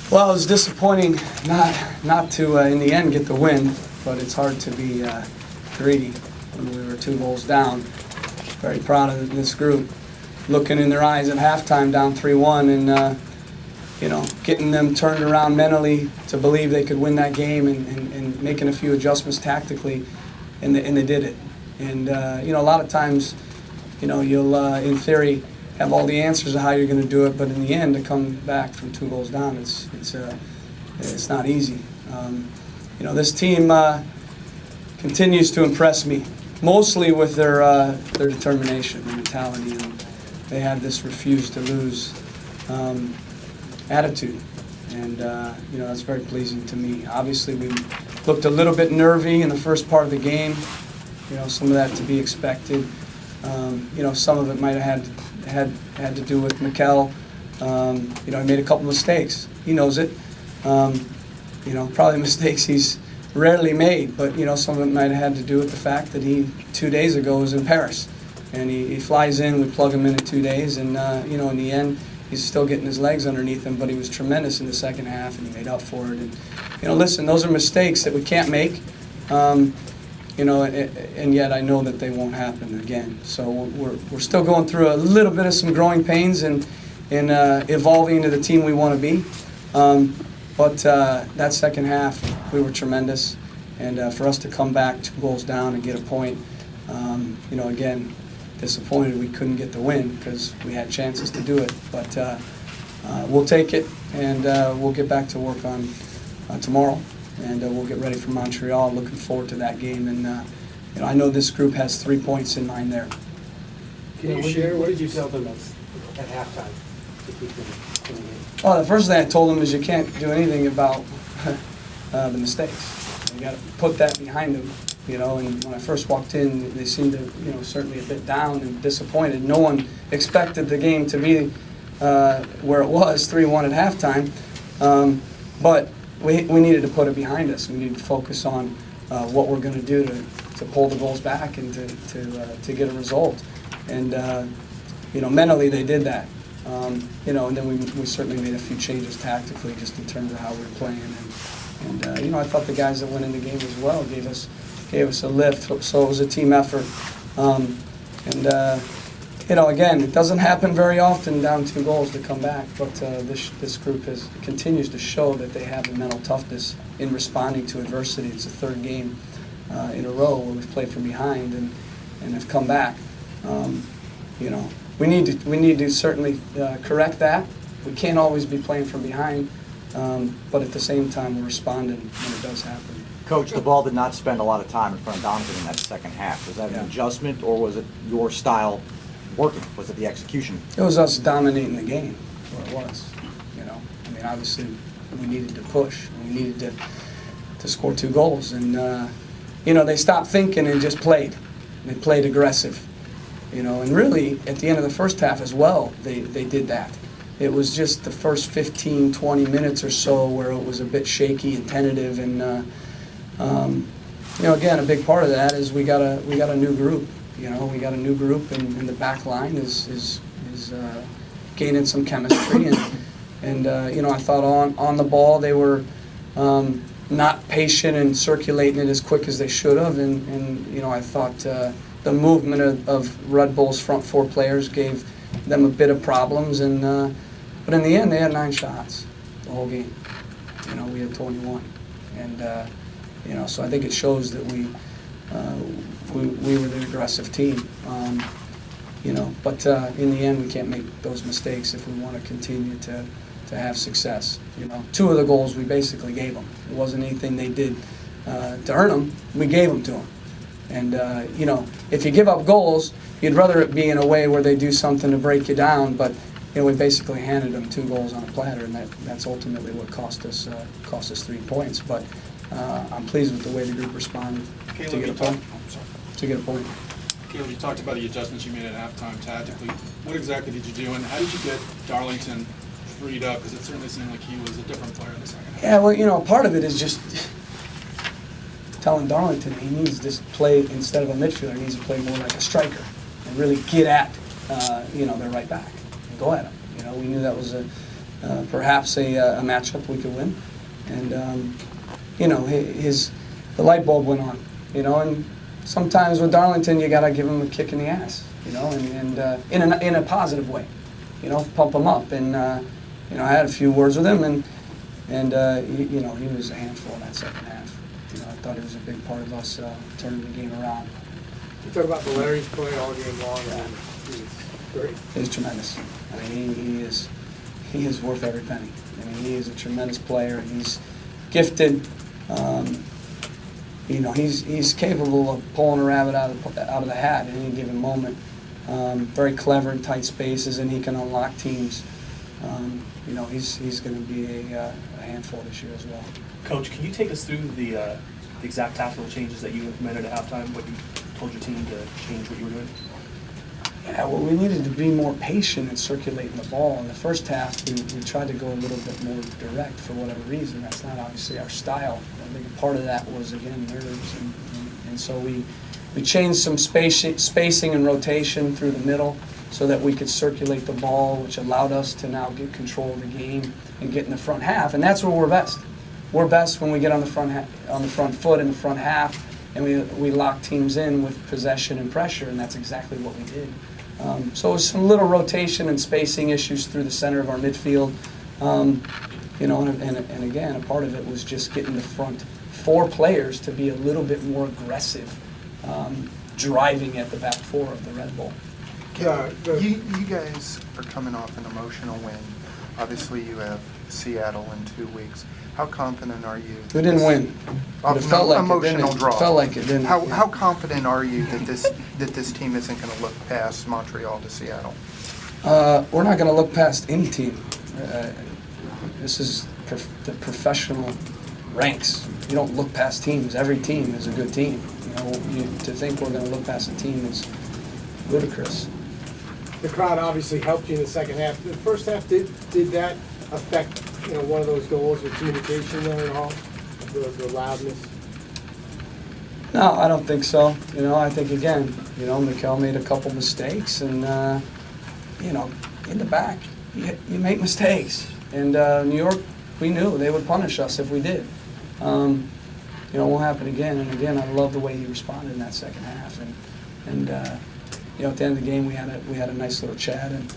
Well, it was disappointing not to in the end get the win, but it's hard to be greedy when we were 2 goals down. Very proud of this group, looking in their eyes at halftime down 3-1 and getting them turned around mentally to believe they could win that game and making a few adjustments tactically, and they did it. And a lot of times, you'll in theory have all the answers of how you're going to do it, but in the end, to come back from 2 goals down, it's not easy. This team continues to impress me, mostly with their determination, their mentality, and they have this refuse to lose attitude, and that's very pleasing to me. Obviously, we looked a little bit nervy in the first part of the game. Some of that to be expected. Some of it might have had to do with Mikel. He made a couple mistakes. He knows it. Probably mistakes he's rarely made, but some of it might have had to do with the fact that he 2 days ago was in Paris, and he flies in. We plug him in 2 days, and in the end, he's still getting his legs underneath him. But he was tremendous in the second half, and he made up for it. And listen, those are mistakes that we can't make. And yet I know that they won't happen again. So we're still going through a little bit of some growing pains and evolving into the team we want to be. But that second half, we were tremendous. And for us to come back 2 goals down and get a point, again, disappointed we couldn't get the win because we had chances to do it. But we'll take it, and we'll get back to work on tomorrow. And we'll get ready for Montreal. Looking forward to that game. And I know this group has 3 points in mind there. Can you share, what did you tell them at halftime to keep them in the game? Well, the first thing I told them is you can't do anything about the mistakes. You got to put that behind them. And when I first walked in, they seemed to, certainly a bit down and disappointed. No one expected the game to be where it was, 3-1 at halftime. But we needed to put it behind us. We needed to focus on what we're going to do to pull the goals back and to get a result. And mentally they did that. And then we certainly made a few changes tactically, just in terms of how we were playing. And I thought the guys that went in the game as well gave us a lift. So it was a team effort. Again, it doesn't happen very often down 2 goals to come back, but this group continues to show that they have the mental toughness in responding to adversity. It's the 3rd game in a row where we've played from behind and have come back. We need to certainly correct that. We can't always be playing from behind, but at the same time we're responding when it does happen. Coach, the ball did not spend a lot of time in front of Donovan in that second half. Was that an adjustment, or was it your style working? Was it the execution? It was us dominating the game, what it was. Obviously we needed to push. We needed to score 2 goals, and they stopped thinking and just played. They played aggressive, and really at the end of the first half as well, they did that. It was just the first 15, 20 minutes or so where it was a bit shaky and tentative, and again, a big part of that is we got a new group. We got a new group, and the back line is gaining some chemistry, and I thought on the ball they were not patient and circulating it as quick as they should have, and I thought the movement of Red Bull's front 4 players gave them a bit of problems, and but in the end they had 9 shots the whole game. We had 21, and so I think it shows that we were the aggressive team, but in the end we can't make those mistakes if we want to continue to have success. 2 of the goals we basically gave them. It wasn't anything they did to earn them. We gave them to them. And if you give up goals, you'd rather it be in a way where they do something to break you down, but we basically handed them 2 goals on a platter, and that's ultimately what cost us 3 points. But I'm pleased with the way the group responded to get a point. Caleb, you talked about the adjustments you made at halftime tactically. What exactly did you do, and how did you get Darlington freed up? Because it certainly seemed like he was a different player in the second half. Yeah, well, part of it is just telling Darlington he needs to play, instead of a midfielder, he needs to play more like a striker and really get at, their right back and go at him. We knew that was perhaps a matchup we could win. And the light bulb went on, and sometimes with Darlington you got to give him a kick in the ass, and in a positive way, pump him up. And I had a few words with him, and he was a handful in that second half. I thought he was a big part of us turning the game around. You talk about Valeri's play all game long, and he was great. He's tremendous. I mean, he is worth every penny. I mean, he is a tremendous player. He's gifted. He's capable of pulling a rabbit out of the hat at any given moment. Very clever in tight spaces, and he can unlock teams. He's going to be a handful this year as well. Coach, can you take us through the exact tactical changes that you implemented at halftime? What you told your team to change what you were doing? Yeah, well, we needed to be more patient in circulating the ball. In the first half, we tried to go a little bit more direct for whatever reason. That's not obviously our style. I think part of that was, again, nerves. And so we changed some spacing and rotation through the middle so that we could circulate the ball, which allowed us to now get control of the game and get in the front half. And that's where we're best. We're best when we get on the front foot in the front half, and we lock teams in with possession and pressure, and that's exactly what we did. So it was some little rotation and spacing issues through the center of our midfield. And again, a part of it was just getting the front four players to be a little bit more aggressive, driving at the back four of the Red Bull. You guys are coming off an emotional win. Obviously, you have Seattle in 2 weeks. How confident are you? We didn't win. But it felt like emotional it didn't. draw. It felt like it didn't. How confident are you that this team isn't going to look past Montreal to Seattle? We're not going to look past any team. This is the professional ranks. You don't look past teams. Every team is a good team. To think we're going to look past a team is ludicrous. The crowd obviously helped you in the second half. The first half, did that affect one of those goals with communication there at all? The loudness? No, I don't think so. I think, again, Mikel made a couple mistakes, and, in the back, you make mistakes. And New York, we knew they would punish us if we did. It won't happen again. And again, I love the way he responded in that second half. And at the end of the game, we had a nice little chat, and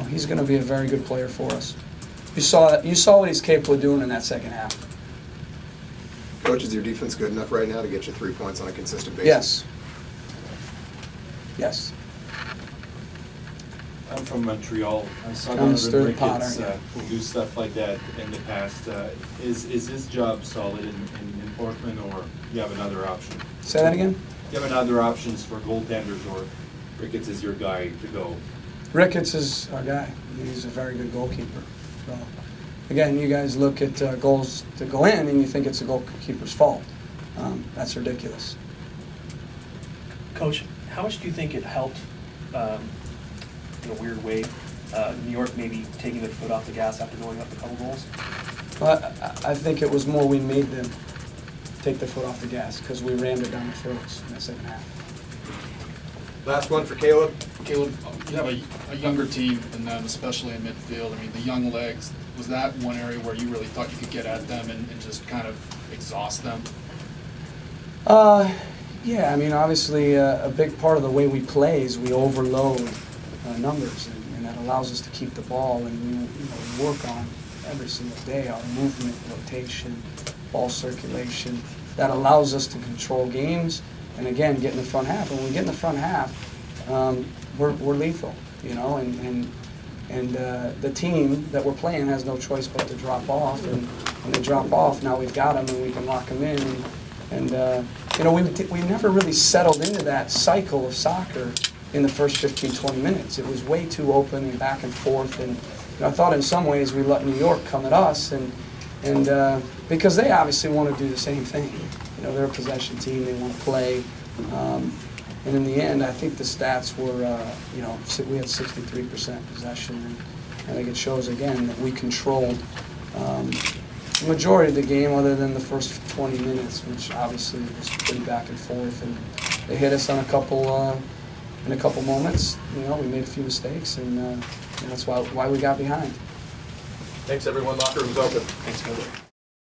he's going to be a very good player for us. You saw what he's capable of doing in that second half. Coach, is your defense good enough right now to get you 3 points on a consistent basis? Yes. I'm from Montreal. I saw Comes Donovan through the pot, Ricketts aren't who do stuff like that in the past. Is his job solid in Portland, or you have another option? Say that again? You have another options for goaltenders, or Ricketts is your guy to go? Ricketts is our guy. He's a very good goalkeeper. So, again, you guys look at goals to go in and you think it's the goalkeeper's fault. That's ridiculous. Coach, how much do you think it helped, in a weird way, New York maybe taking their foot off the gas after going up a couple goals? Well, I think it was more we made them take their foot off the gas because we rammed it down their throats in that second half. Last one for Caleb. Caleb, you have a younger team than them, especially in midfield. I mean, the young legs, was that one area where you really thought you could get at them and just kind of exhaust them? Yeah, I mean, obviously a big part of the way we play is we overload numbers, and that allows us to keep the ball, and we work on every single day our movement, rotation, ball circulation. That allows us to control games and, again, get in the front half. And when we get in the front half, we're lethal, and the team that we're playing has no choice but to drop off. And when they drop off, now we've got them and we can lock them in. We never really settled into that cycle of soccer in the first 15, 20 minutes. It was way too open and back and forth. And I thought in some ways we let New York come at us, and because they obviously want to do the same thing. They're a possession team, they want to play. And in the end, I think the stats were, we had 63% possession. And I think it shows, again, that we controlled the majority of the game other than the first 20 minutes, which obviously was pretty back and forth. And they hit us on in a couple moments. We made a few mistakes, and that's why we got behind. Thanks, everyone. Locker room's open. Thanks, Coach.